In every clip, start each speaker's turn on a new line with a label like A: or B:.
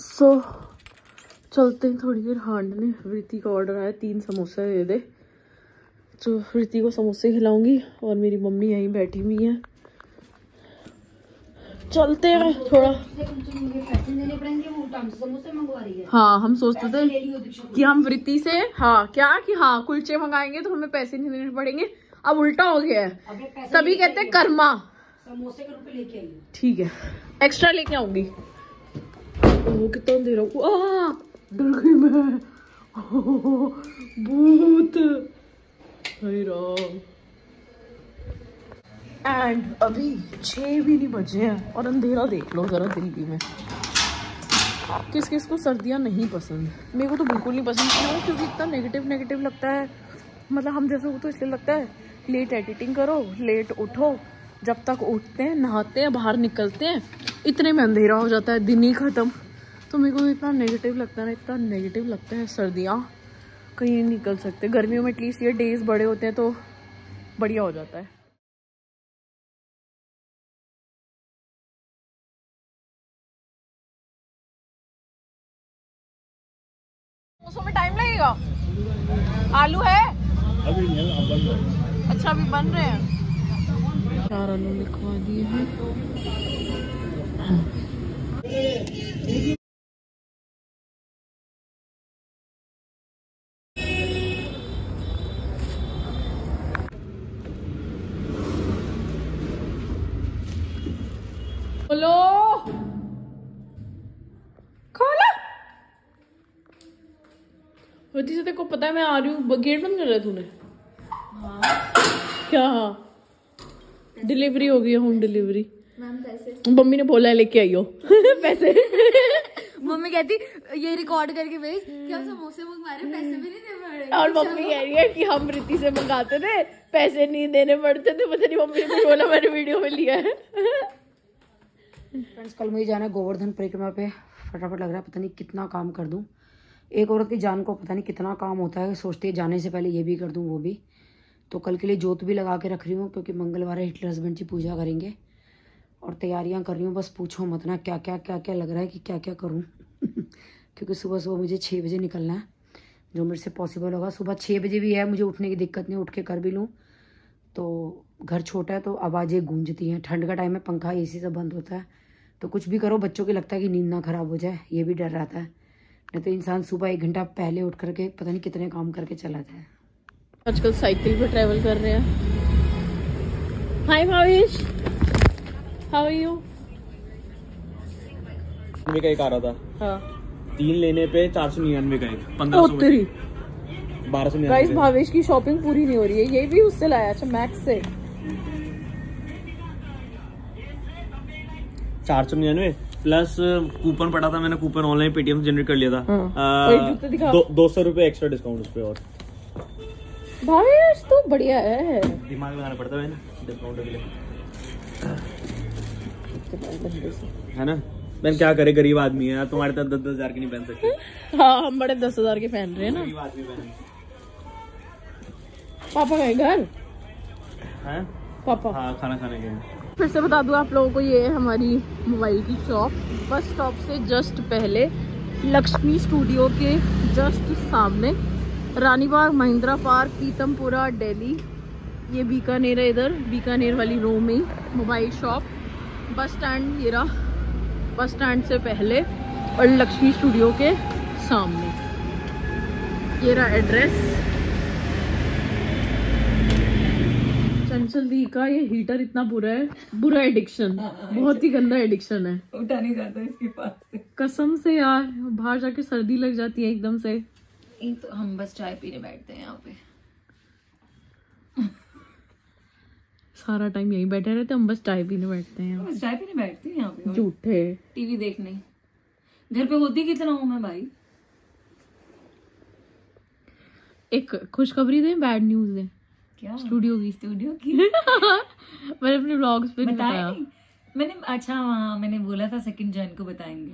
A: सो चलते हैं थोड़ी देर हांडने। वृत्ति का ऑर्डर आया 3 समोसे दे दे, तो वृत्ति को समोसे खिलाऊंगी और मेरी मम्मी यहीं बैठी हुई है। चलते हैं थोड़ा। हाँ हम सोचते थे कि हम वृत्ति से कुलचे मंगाएंगे तो हमें पैसे नहीं देने पड़ेंगे। अब उल्टा हो गया है, तभी कहते हैं कर्मा। समोसे के रुपए लेके आइए। ठीक है, एक्स्ट्रा लेके आऊंगी। वो कितना दे रहा हूँ, डर गई मैं। भूत। एंड अभी 6 भी नहीं बजे हैं और अंधेरा देख लो जरा दिल्ली में। किस किस को सर्दियाँ नहीं पसंद, मेरे को तो बिल्कुल नहीं पसंद। क्यों? क्योंकि इतना नेगेटिव लगता है। मतलब हम जैसे वो तो इसलिए लगता है लेट एडिटिंग करो, लेट उठो, जब तक उठते हैं नहाते हैं बाहर निकलते हैं इतने में अंधेरा हो जाता है, दिन ही ख़त्म। तो मेरे को इतना नेगेटिव लगता है ना, इतना नेगेटिव लगता है। सर्दियाँ कहीं नहीं निकल सकते, गर्मियों में एटलीस्ट ये डेज बड़े होते हैं तो बढ़िया हो जाता है। उसमें टाइम लगेगा। आलू है अभी नहीं, अब बन रहे हैं। अच्छा अभी बन रहे हैं। 4 आलू लिखवा दिए हैं। बोलो वृत्ति से तेरे को पता है मैं आ रही हूँ, गेट बंद कर रहा है तूने? हाँ। क्या? हाँ डिलीवरी हो गई है, होम डिलीवरी। मैम पैसे मम्मी ने बोला है लेके आइयो। पैसे मम्मी कहती ये रिकॉर्ड करके भेज कि हम समोसे मंगवा रहे, पैसे भी नहीं देने पड़े। और मम्मी कह रही है कि हम वृत्ति से मंगाते थे, पैसे नहीं देने पड़ते थे। पता नहीं मम्मी ने बोला, मैंने वीडियो में लिया है।
B: फ्रेंड्स कल मुझे जाना है गोवर्धन परिक्रमा पे। फटाफट लग रहा है पता नहीं कितना काम कर दूं। एक औरत की जान को पता नहीं कितना काम होता है, सोचती है जाने से पहले ये भी कर दूं वो भी। तो कल के लिए जोत भी लगा के रख रही हूँ क्योंकि मंगलवार हिटलर हस्बैंड की पूजा करेंगे और तैयारियां कर रही हूँ। बस पूछो मत ना क्या क्या लग रहा है कि क्या क्या करूँ। क्योंकि सुबह मुझे 6 बजे निकलना है, जो मेरे से पॉसिबल होगा। सुबह 6 बजे भी है, मुझे उठने की दिक्कत नहीं, उठ के कर भी लूँ। तो घर छोटा है तो आवाज़ें गूंजती हैं, ठंड का टाइम है, पंखा AC सब बंद होता है। तो कुछ भी करो बच्चों को लगता है कि नींद ना खराब हो जाए, ये भी डर रहता है। नहीं तो इंसान सुबह 1 घंटा पहले उठ करके पता नहीं कितने काम करके चला जाए।
A: आजकल साइकिल पे ट्रैवल कर रहे हैं। हाय भावेश, हाउ आर यू?
C: का एक आ रहा था।
A: हाँ
C: 3 लेने पे 499 का एक 1299।
A: गाइस भावेश की शॉपिंग पूरी नहीं हो रही है, ये भी उससे लाया। अच्छा मैक्स से
C: 499 प्लस कूपन पड़ा था, मैंने कूपन ऑनलाइन पेटीएम से जनरेट कर लिया था।
A: हाँ।
C: 200 रुपए एक्स्ट्रा डिस्काउंट उस पे। और
A: भावेश तो बढ़िया है,
C: दिमाग लगाना पड़ता है ना डिस्काउंट के लिए, है ना। मैं क्या करे, गरीब आदमी है यार, तुम्हारे तरह 10-10 हजार के नहीं पहन सकते।
A: हाँ हम बड़े 10,000 के पहन रहे हैं ना।
C: गरीब आदमी पहन।
A: पापा गए घर?
C: हैं
A: पापा?
C: हाँ खाना खाने गए।
A: फिर से बता दूं आप लोगों को, ये है हमारी मोबाइल की शॉप। बस स्टॉप से जस्ट पहले, लक्ष्मी स्टूडियो के जस्ट सामने, रानीबाग, महिंद्रा पार्क, पीतमपुरा, दिल्ली। ये बीकानेर है, इधर बीकानेर वाली रो में ही मोबाइल शॉप। बस स्टैंड ये रहा, बस स्टैंड से पहले और लक्ष्मी स्टूडियो के सामने। ये रहा एड्रेस। चंचल दी का ये हीटर इतना बुरा है, बुरा एडिक्शन, बहुत ही गंदा एडिक्शन है। उठा नहीं जाता इसके पास से, कसम से यार। बाहर जाके सर्दी लग जाती है एकदम से।
D: तो हम बस चाय पीने बैठते हैं यहाँ पे।
A: सारा टाइम यहीं बैठे रहते हम, बस चाय पीने बैठते हैं।
D: बस चाय पीने बैठते हैं यहाँ पे।
A: झूठे।
D: टीवी देखने घर पे होती कितना हूँ मैं भाई।
A: एक खुशखबरी दे, बैड न्यूज दे।
D: क्या?
A: स्टूडियो की मैंने अपने व्लॉग्स पे बताया नहीं।
D: मैंने अच्छा हाँ मैंने बोला था 2 जन को बताएंगे,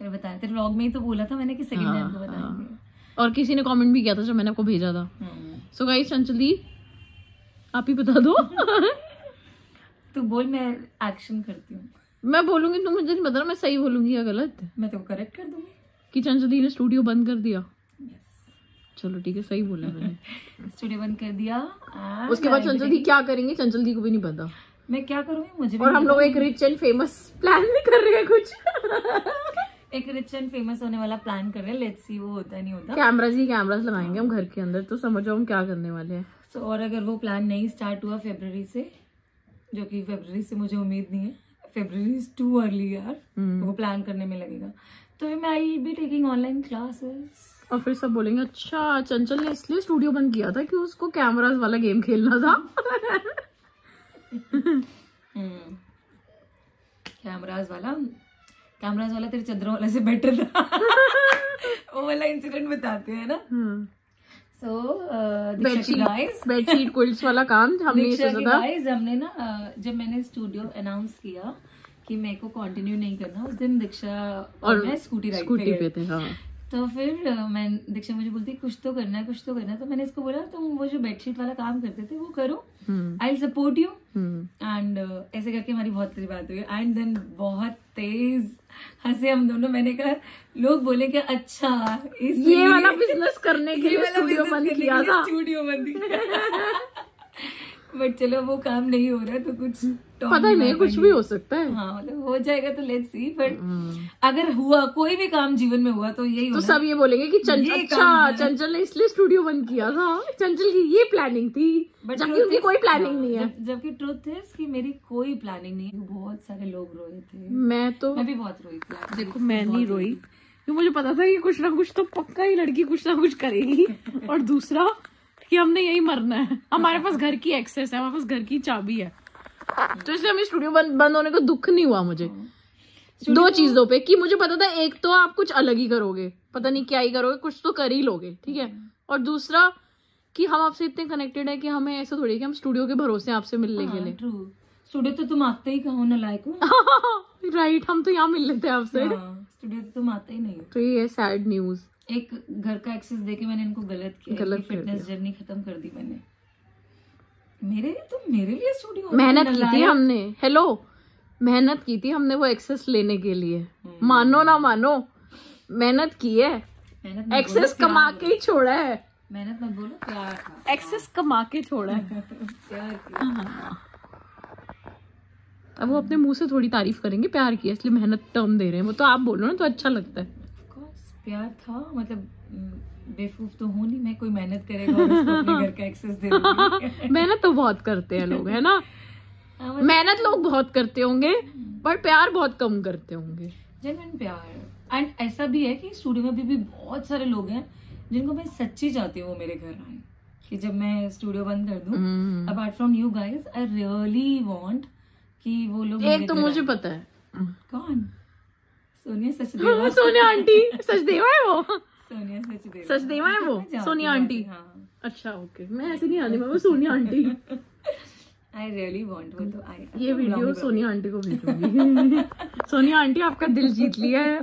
D: फिर बताया तेरे व्लॉग में ही तो बोला था मैंने कि 2 जन को बताएंगे।
A: और किसी ने कमेंट भी किया था जब मैंने आपको भेजा था। सो गाइस चंचल दी आप ही बता दो।
D: तो बोल मैं एक्शन करती हूँ।
A: मैं बोलूंगी तो मुझे नहीं पता मैं सही बोलूंगी या गलत,
D: मैं तो करेक्ट कर दूंगी
A: कि चंचल ने स्टूडियो बंद कर दिया। चलो ठीक है, सही बोला मैंने।
D: स्टूडियो बंद कर दिया।
A: उसके बाद चंचल दी क्या करेंगे चंचल दी को भी नहीं पता।
D: मैं क्या करूंगी मुझे भी
A: और हम लोग एक रिच एंड फेमस प्लान भी कर रहे हैं कुछ।
D: एक रिच एंड फेमस होने वाला प्लान कर रहे हैं, लेट्स सी वो होता है नहीं होता।
A: कैमरास लगाएंगे हम घर के अंदर, तो समझो हम क्या करने वाले हैं।
D: तो और अगर वो प्लान नहीं स्टार्ट हुआ फरवरी से, जो कि फरवरी से मुझे उम्मीद नहीं है, फरवरी इज टू अर्ली यार, वो प्लान करने में लगेगा, तो मैं I will be taking online classes.
A: और फिर सब बोलेंगे अच्छा चंचल ने इसलिए स्टूडियो बंद किया था कि उसको कैमरास वाला गेम खेलना था।
D: कैमरास वाला तेरे चंद्रों वाला से बेटर था। वो वाला इंसिडेंट बताते हैं ना।
A: बेडशीट क्विल्ट्स वाला काम हमने सोचा था।
D: हमने ना जब मैंने स्टूडियो अनाउंस किया कि मेरे को कंटिन्यू नहीं करना, उस दिन दीक्षा और मैं स्कूटी पे थे। हाँ। तो फिर दीक्षा मुझे बोलती कुछ तो करना है, तो मैंने इसको बोला तुम वो जो बेडशीट वाला काम करते थे वो करो, आई सपोर्ट यू। एंड ऐसे करके हमारी बहुत तेज बात हुई, एंड देन बहुत तेज हंसे हम दोनों। मैंने कहा लोग बोले कि अच्छा
A: ये वाला बिजनेस करने के लिए स्टूडियो बंद किया था।
D: बट चलो वो काम नहीं हो रहा तो कुछ
A: पता नहीं, कुछ भी हो सकता है।
D: हाँ मतलब हो जाएगा तो लेट्स सी। बट अगर हुआ कोई भी काम जीवन में हुआ तो यही
A: तो सब ये बोलेंगे कि चंचल ने इसलिए स्टूडियो बंद किया था, चंचल की ये प्लानिंग थी, जबकि उनकी कोई प्लानिंग नहीं है।
D: जबकि ट्रुथ है कि मेरी कोई प्लानिंग नहीं है। बहुत सारे लोग रोए थे, मैं भी बहुत रोई थी।
A: देखो मैं नहीं रोई क्योंकि मुझे पता था कि कुछ ना कुछ तो पक्का ही लड़की कुछ ना कुछ करेगी। और दूसरा कि हमने यही मरना है, हमारे पास घर की एक्सेस है, हमारे पास घर की चाबी है, तो इसलिए हमें स्टूडियो बंद होने को दुख नहीं हुआ मुझे। दो चीजों पे कि मुझे पता था, एक तो आप कुछ अलग ही करोगे, पता नहीं क्या ही करोगे, कुछ तो कर ही लोगे, ठीक है। और दूसरा कि हम आपसे इतने कनेक्टेड है कि हमें ऐसा थोड़ी कि हम स्टूडियो के भरोसे हैं आपसे मिलने के लिए।
D: स्टूडियो तो तुम आते ही कहो ना लायक हो।
A: राइट, हम तो यहाँ मिल लेते हैं आपसे,
D: स्टूडियो तो तुम आते ही नहीं हो।
A: तो ये सैड न्यूज।
D: एक घर का एक्सेस देके मैंने इनको गलत किया, फिटनेस जर्नी खत्म कर दी मैंने। मेरे लिए स्टूडियो
A: मेहनत की थी हमने, हेलो मेहनत की थी हमने वो एक्सेस लेने के लिए, मानो ना मानो मेहनत की है, एक्सेस कमा के ही छोड़ा है।
D: मेहनत मत बोलो, प्यार था,
A: एक्सेस कमा के छोड़ा है।
D: प्यार किया।
A: अब वो अपने मुंह से थोड़ी तारीफ करेंगे प्यार की, इसलिए मेहनत टर्म दे रहे हैं, वो तो आप बोलो ना तो अच्छा लगता है।
D: प्यार था, मतलब बेवकूफ तो हूँ नहीं मैं, कोई मेहनत करेगा और उसको अपने घर का एक्सेस दे दूंगी।
A: मेहनत तो बहुत करते हैं लोग, है ना। मेहनत लोग बहुत करते होंगे पर प्यार बहुत कम करते होंगे,
D: जेन्युइन प्यार। एंड ऐसा भी है कि स्टूडियो में भी बहुत सारे लोग हैं जिनको मैं सच्ची चाहती हूँ वो मेरे घर आए, कि जब मैं स्टूडियो बंद कर दूं, apart from you guys, I really want कि वो लोग।
A: एक तो मुझे पता है
D: कौन, सोनिया सचदेवा।
A: सोनिया आंटी सचदेवा है वो,
D: सोनिया
A: सचदेवा है वो, सोनिया आंटी।
D: हाँ।
A: अच्छा ओके, मैं ऐसे नहीं आने में, वो Sonia aunty.
D: I really want वो, तो आई
A: ये वीडियो सोनिया आंटी को भेजूंगी। सोनिया आंटी आपका दिल जीत लिया है।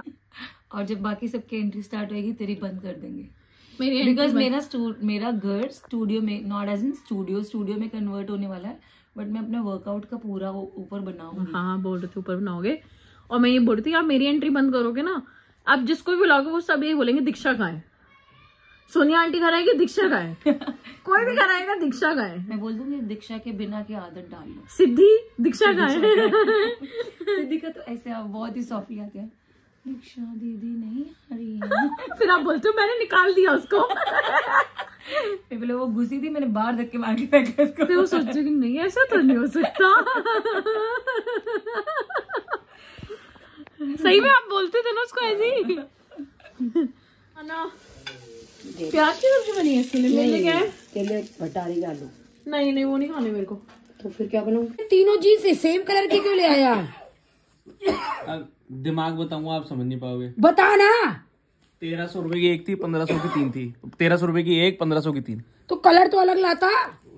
D: और जब बाकी सबकी एंट्री स्टार्ट होगी तेरी बंद कर देंगे,
A: मेरी
D: बिकॉज मेरा घर स्टूडियो में, नॉट एज इन स्टूडियो में कन्वर्ट होने वाला है, बट मैं अपने वर्कआउट का पूरा ऊपर बनाऊंगी।
A: हाँ बोल रहे थे ऊपर बनाओगे, और मैं ये बोल रही थी आप मेरी एंट्री बंद करोगे ना, आप जिसको भी बुलाओगे वो सब यही बोलेंगे दीक्षा कहाँ है, सोनिया आंटी घर आएगी दीक्षा कहाँ है, कोई भी घर आएगा दीक्षा कहाँ है। मैं
D: बोल दूंगी दीक्षा के बिना की आदत डाल लो,
A: सिद्धि दीक्षा कहाँ है।
D: सिद्धि का तो ऐसे आप बहुत ही सॉफ्टली आते हैं, दीक्षा दीदी नहीं आ रही है।
A: फिर आप बोलते हो मैंने निकाल दिया उसको।
D: पहले वो घुसी थी, मैंने बाहर धक्के मार के फेंका उसको।
A: फिर वो सोचे कि नहीं ऐसा तो नहीं हो सकता। सही में आप बोलते थे ना उसको ऐसे ही। प्याज की सब्जी बनी है इसके लिए, मेरे क्या है
B: के लिए भटारी आलू।
A: नहीं वो नहीं खाने मेरे को।
B: तो फिर क्या बनाऊं? तीनों जीन्स सेम कलर की क्यों ले आया?
C: दिमाग बताऊंगा आप समझ नहीं पाओगे।
B: बता ना।
C: 1300 रुपए की एक थी, 1500 की 3 थी। 1300 रुपए की एक, 1500 की 3।
B: तो कलर तो अलग लाता।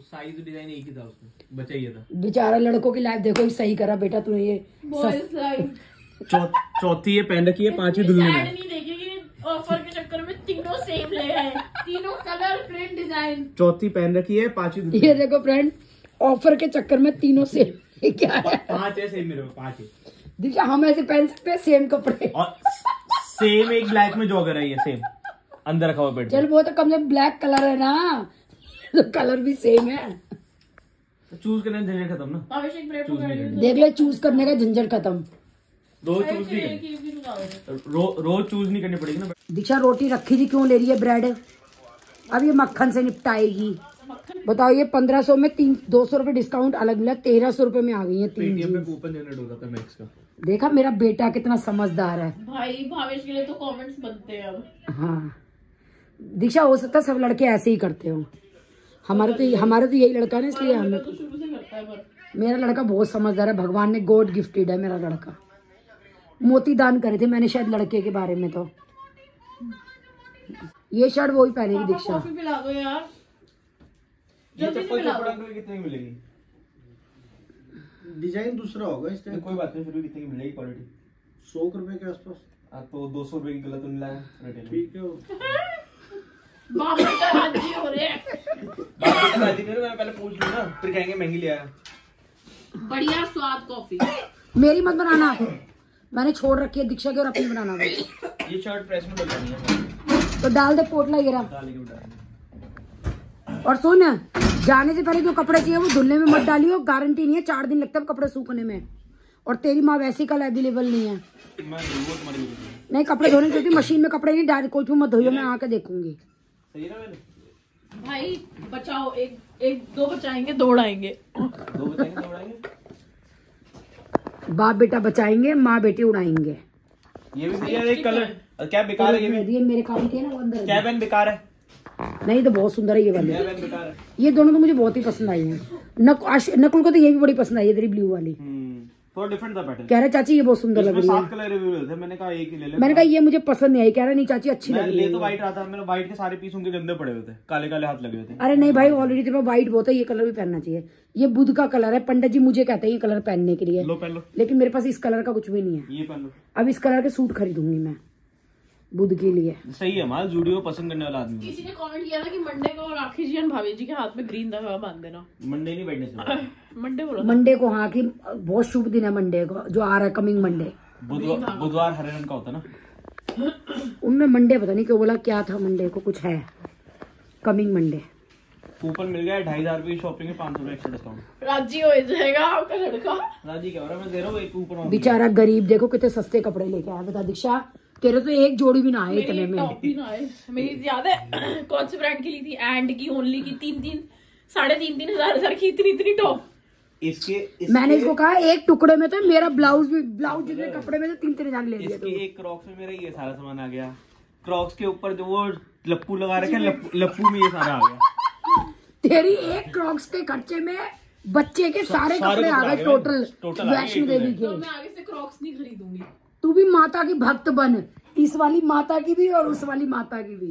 C: साइज डिजाइन एक ही था उसमें, बचा ही था।
B: बेचारा लड़कों की लाइफ देखो, सही करा बेटा तूने ये।
C: चौथी ये पहन रखी है, 5वीं दुल्हन में।
A: नहीं देखेगी ऑफर के चक्कर में तीनों सेम ले आए, तीनों कलर प्रिंट डिजाइन।
C: चौथी पहन रखी है, 5वीं दुल्हन।
B: ये देखो फ्रेंड, ऑफर के चक्कर में तीनों सेम। क्या है?
C: 5 है सेम मेरे को, 5 है।
B: दीक्षा हम ऐसे पहन सकते हैं सेम कपड़े।
C: और सेम एक ब्लैक में जॉगर है ये, सेम अंदर रखा हुआ पेट।
B: चल वो तो कम से कम ब्लैक कलर है ना, तो कलर भी सेम है।
C: चूज करने झंझट खत्म ना।
B: देख ले, चूज करने का झंझट खत्म।
C: रोज चूज नहीं करनी, रोज चूज नहीं करनी पड़ेगी ना।
B: दीक्षा रोटी रखी थी, क्यों ले रही है ब्रेड? अब ये मक्खन से निपटाएगी। बताओ, ये 1500 में 200 रुपए डिस्काउंट अलग मिला, 1300 रुपए में आ गई है 3
C: पेटीएम पे कूपन जनरेट होता था मैक्स का।
B: देखा मेरा बेटा कितना समझदार है
A: भाई। भावेश के लिए तो कमेंट्स बनते हैं अब।
B: हाँ दीक्षा, हो सकता है सब लड़के ऐसे ही करते हो। हमारा तो यही लड़का है ना, इसलिए हमें
A: तो शुरू से करता है। पर
B: मेरा लड़का बहुत समझदार है, भगवान ने गॉड गिफ्टेड है मेरा लड़का। मोती दान करे थे मैंने शायद लड़के के बारे में। तो ये शर्ट वही पहनेगी दीक्षा।
A: कॉफी पिला दो यार।
C: ये चप्पल कितने की मिलेगी?
E: डिजाइन दूसरा होगा इस टाइम।
C: कोई बात नहीं, फिर भी कितने की मिलेगी क्वालिटी?
E: 100 रुपए के आसपास।
C: हाँ तो 200 रुपए की गलत मिला है।
E: ठीक है।
A: बाप बेटा राजी हो रहे हैं।
C: राजी करो, मैं पहले पूछ लूँ ना, फिर कहेंगे महंगी लिया है।
A: बढ़िया स्वाद कॉफी।
B: मेरी मत बनाना, मैंने छोड़ रखी है दीक्षा की, और अपनी बनाना भाई।
C: ये शर्ट प्रेस में डालनी है
B: तो डाल दे, पोटला गिरा। और सुन, जाने से पहले जो कपड़े चाहिए वो धुलने में मत डालियो, गारंटी नहीं है, 4 दिन लगता है कपड़े सूखने में। और तेरी माँ वैसी कल अवेलेबल नहीं है। नहीं, कपड़े धोने चाहिए, मशीन में कपड़े नहीं डाल, कोच में मत धोइयो, मैं आके देखूंगी।
C: सही है ना
A: भाई बचाओ, एक दो बचाएंगे, दो उड़ाएंगे।
C: दो बचाएंगे, दो उड़ाएंगे।
B: बाप बेटा बचाएंगे, माँ बेटी उड़ाएंगे।
C: ये भी सही है। एक कलर क्या बेकार है, ये भी
B: मेरे काफी थे ना वो अंदर।
C: क्या बहन बेकार है?
B: नहीं तो बहुत सुंदर है ये वाली।
C: क्या बहन बेकार है?
B: ये दोनों तो मुझे बहुत ही पसंद आई है। नकुल को तो ये भी बड़ी पसंद आई है, तेरी ब्लू वाली।
C: थोड़ा डिफरेंट था पैटर्न।
B: कह रहा चाची ये बहुत सुंदर लग रही है।
C: 7 कलर रिव्यू थे, मैंने कहा एक ही ले ले।
B: मैंने कहा ये मुझे पसंद नहीं आई, कह रहा नहीं चाची अच्छी लग रही
C: ले
B: है।
C: तो व्हाइट रहा था, मेरे व्हाइट के सारे पीस उनके गंदे पड़े हुए थे, काले काले हाथ लगे हुए थे।
B: अरे नहीं भाई, ऑलरेडी तेरे व्हाइट बहुत है, ये कलर भी पहनना चाहिए। ये बुध का कलर है, पंडित जी मुझे कहते हैं ये कलर पहनने के लिए।
C: लो पहन लो।
B: लेकिन मेरे पास इस कलर का कुछ भी नहीं है।
C: ये पहन लो।
B: अब इस कलर के सूट खरीदूंगी मैं बुध के लिए।
C: सही है, हमारा जूडियो पसंद करने वाला आदमी।
A: किसी ने कमेंट किया था कि मंडे को राखी जी और भाभी जी के हाथ में ग्रीन धागा बांध देना।
C: मंडे नहीं बैठने से
A: मंडे बोला
B: मंडे को, हाँ कि बहुत शुभ दिन है मंडे को, जो आ रहा है कमिंग मंडे।
C: बुधवार हरे रंग का होता ना।
B: उनमें मंडे पता नहीं क्यों बोला, क्या था मंडे को, कुछ है कमिंग मंडे।
C: कूपन मिल गया 2500 रुपए की शॉपिंग में 500 रुपए एक्स्ट्रा डिस्काउंट।
A: राजी हो जाएगा आपका लड़का।
C: राजी क्या हो रहा है, मैं दे रहा हूँ एक कूपन।
B: बेचारा गरीब देखो कितने सस्ते कपड़े लेके आया। बता दीक्षा, तेरे तो एक जोड़ी भी ना आए इतने में।
A: टॉप भी ना आए। मेरी याद है कौन से ब्रांड की ली थी, एंड की, ओनली की, 3,000 हजार की इतनी टॉप।
B: मैंने इसको कहा एक टुकड़े में तो मेरा ब्लाउज जितने कपड़े में तो 3-3 हजार ले लिया।
C: एक क्रॉक्स में मेरा ये सारा सामान आ गया। क्रॉक्स के ऊपर जो वो लप्पू लगा रखे हैं, लप्पू में ये सारा आ गया।
B: तेरी एक क्रॉक्स के खर्चे में बच्चे के सारे कपड़े आ गए टोटल वैष्णो देवी के।
A: मैं आगे से क्रॉक्स नहीं खरीदूंगी।
B: तू भी माता की भक्त बन, इस वाली माता की भी और उस वाली माता की भी।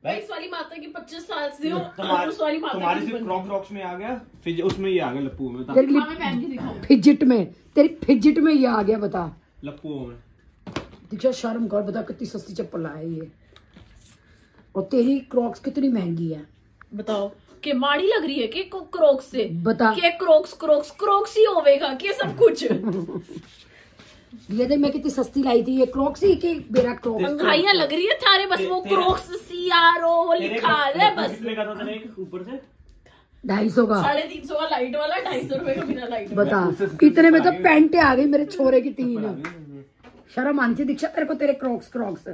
A: इस वाली माता की 25 साल से हो,
C: तुम्हारी
A: उस वाली माता
C: तुम्हारी
A: की
C: सिर्फ क्रॉक्स में आ गया, फिर उसमें ये आ गया लप्पू में। बता।
B: तेरी
A: हाँ, मैं पहन के दिखाऊं।
B: फिजिट में, तेरी फिजिट में ये आ गया। बता
C: लप्पू में
B: दीक्षा शर्म कर, बता कितनी सस्ती चप्पल है ये, और तेरी क्रॉक्स कितनी महंगी है।
A: बताओ कि माड़ी लग रही है कि क्रॉक्स से?
B: बता
A: कि क्रॉक्स ही होवेगा कि सब कुछ।
B: ये देख मैं कितनी सस्ती लाई थी, ये क्रॉक्स ही कि मेरा क्रॉक्स
A: पंखाइयां लग रही है थारे, बस वो क्रॉक्स CRO लिखा है बस।
C: ऊपर से
B: 250 का,
A: 350 का लाइट वाला, 250 रुपए का बिना लाइट।
B: बता इतने में तो पैंटे आ गई मेरे छोरे की 3। शर्म आनी चाहिए दीक्षा तेरे को, तेरे क्रॉक्स।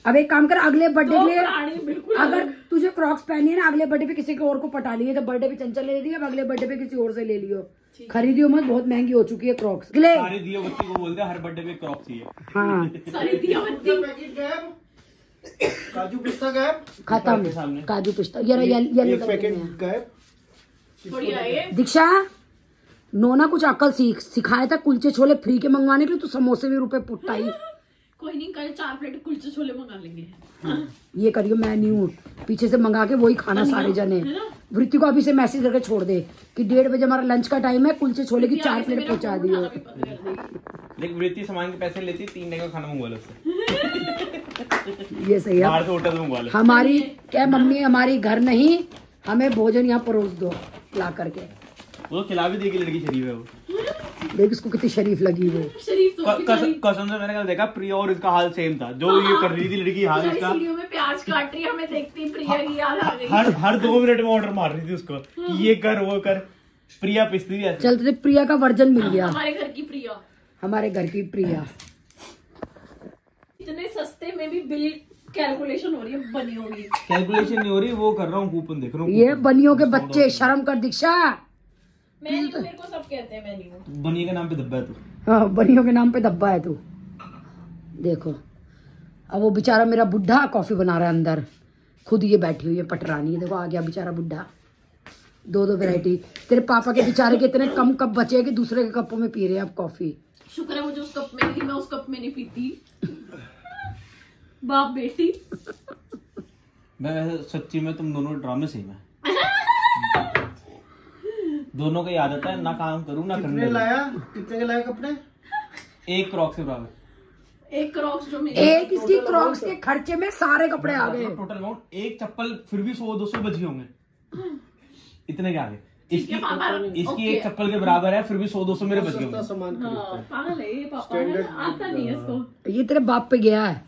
B: अब एक काम कर, अगले बर्थडे पे अगर तुझे क्रॉक्स पहनी है ना, अगले बर्थडे पे किसी को और को पटा लिए, तो बर्थडे पे चंचल ले ली, अब अगले बर्थडे पे किसी और से ले लियो। खरीदियो मत, बहुत महंगी हो चुकी है क्रॉक्स।
C: सारे दिया बत्ती को बोलते हैं हर बर्थडे पे क्रॉक्स चाहिए।
B: हाँ
A: सारी दिया बत्ती।
E: काजू पिस्ता गायब,
B: खत्म। काजू पिस्ता ये
E: पैकेट गायब।
A: बढ़िया है।
B: दीक्षा नोना कुछ अकल सिखाया था कुलचे छोले फ्री के मंगवाने के लिए, तो समोसे भी रुपए पुट्टाई।
A: कोई नहीं, कल 4 प्लेट कुलचे छोले मंगा लेंगे।
B: ये करियो, मैं नहीं हूँ पीछे से मंगा के वही खाना सारे जने। वृत्ति को अभी से मैसेज करके छोड़ दे कि 1:30 बजे हमारा लंच का टाइम है, कुलचे छोले की 4 प्लेट पहुंचा दियो।
C: लेकिन वृत्ति सामान के पैसे लेती, 3 दिन का खाना मंगवा लो उससे।
B: ये सही है,
C: बाहर से होटल से मंगवा लो।
B: हमारी क्या मम्मी, हमारी घर नहीं, हमें भोजन यहाँ परोस दो ला करके।
C: वो खिला भी देगी, लड़की शरीफ है वो।
B: देख इसको कितनी शरीफ लगी वो।
D: शरीफ तो
C: कसम से मैंने कल देखा प्रिया और इसका हाल सेम था, जो ये कर रही थी लड़की हाल इसका।
D: वीडियो में प्याज काट रही है, हमें देखती प्रिया की याद आ गई।
C: हर 2 मिनट में ऑर्डर मार रही थी उसको कि ये कर वो कर। प्रिया पिसती थी ऐसे।
B: चलते थे, प्रिया का वर्जन मिल गया।
D: हमारे घर की प्रिया,
B: हमारे घर की प्रिया।
D: इतने सस्ते में भी बिल कैलकुलेशन हो रही है बनियों की।
C: कैलकुलेशन नहीं हो रही, वो कर रहा हूँ, कूपन देख रहा हूँ।
B: ये बनियों के बच्चे, शर्म कर दीक्षा।
D: मैं नहीं हूँ, मेरे को सब कहते हैं मैं नहीं हूँ।
C: बनिए के नाम पे धब्बा है तू।
B: हाँ, बनियों के नाम पे धब्बा है तू। देखो अब वो बेचारा मेरा बुढ़ा कॉफी बना रहा है अंदर, खुद ये बैठी हुई है पटरानी। देखो आ गया बेचारा बुढ़ा, 2 वैरायटी। तेरे पापा के बेचारे के इतने कम कप बचे कि दूसरे के कपों में पी रहे हैं अब कॉफी।
D: शुक्र है मुझे उस कप में नहीं, मैं उस कप में नहीं पीती। बाप बेटी।
C: मैं वैसे सच्ची में तुम दोनों ड्रामे सेम है। दोनों को आदत है ना काम करूँ ना करने।
E: कितने के लाया कपड़े?
C: 1 क्रॉक्स के बराबर।
D: 1 क्रॉक्स जो मेरे
B: एक इसकी क्रॉक्स के खर्चे में सारे कपड़े आ गए।
C: टोटल अमाउंट, 1 चप्पल फिर भी 100-200 बच गए होंगे, इतने के आगे। इसकी एक चप्पल के बराबर है, फिर भी 100-200 मेरे बच गए होंगे।
E: सामान
D: पागल है ये पापा, आता नहीं है इसको।
B: ये तेरे बाप पे गया है,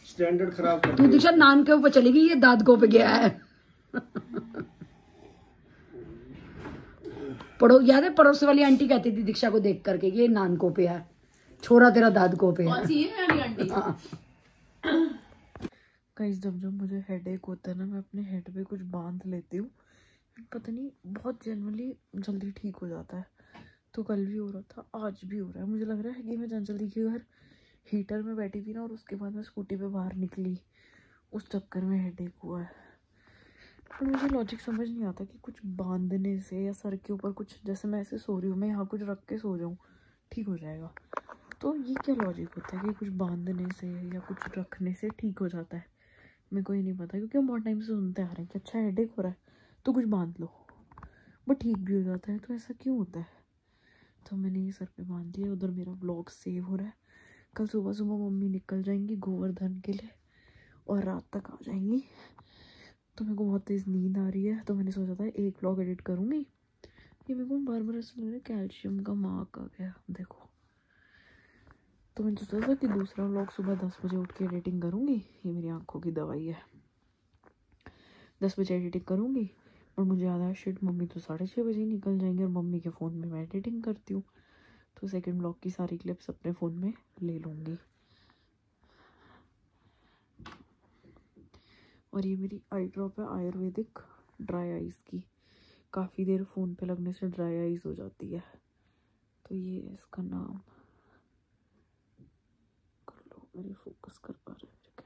E: स्टैंडर्ड खराब कर
B: तू दीक्षा नान के ऊपर चली गई, ये दादकों पे गया है। याद है पड़ोस वाली आंटी कहती थी दीक्षा को देख करके ये नानकों पे है, छोरा तेरा दादकों पे है।
A: गाइस जब मुझे हेडेक होता है ना, मैं अपने हेड पे कुछ बांध लेती हूँ, पता नहीं बहुत जनरली जल्दी ठीक हो जाता है। तो कल भी हो रहा था, आज भी हो रहा है। मुझे लग रहा है कि मैं जल्दी के घर हीटर में बैठी थी ना, और उसके बाद मैं स्कूटी पे बाहर निकली, उस चक्कर में हेडेक हुआ है। पर मुझे लॉजिक समझ नहीं आता कि कुछ बांधने से या सर के ऊपर कुछ, जैसे मैं ऐसे सो रही हूँ, मैं यहाँ कुछ रख के सो जाऊँ ठीक हो जाएगा। तो ये क्या लॉजिक होता है कि कुछ बांधने से या कुछ रखने से ठीक हो जाता है? मेरे को ही नहीं पता, क्योंकि हम बहुत टाइम से सुनते आ रहे हैं कि अच्छा हेडेक हो रहा है तो कुछ बांध लो, बट ठीक भी हो जाता है। तो ऐसा क्यों होता है? तो मैंने ये सर पे बांध दिया। उधर मेरा ब्लॉग सेव हो रहा है। कल सुबह मम्मी निकल जाएंगी गोवर्धन के लिए और रात तक आ जाएंगी। तो मेरे को बहुत तेज़ नींद आ रही है, तो मैंने सोचा था 1 व्लॉग एडिट करूँगी। ये मेरे को बार ऐसा लग रहा है कैल्शियम का मार्क आ गया, देखो। तो मैंने सोचा था कि दूसरा व्लॉग सुबह 10 बजे उठ के एडिटिंग करूँगी। ये मेरी आँखों की दवाई है। 10 बजे एडिटिंग करूँगी, और मुझे याद आया शिट मम्मी तो 6:30 बजे निकल जाएंगे, और मम्मी के फ़ोन में मैं एडिटिंग करती हूँ, तो सेकंड ब्लॉग की सारी क्लिप्स अपने फ़ोन में ले लूँगी। और ये मेरी आई ड्रॉप है आयुर्वेदिक ड्राई आइज़ की। काफ़ी देर फ़ोन पे लगने से ड्राई आइज़ हो जाती है, तो ये इसका नाम कर लो। मेरे फोकस कर पा रहे हैं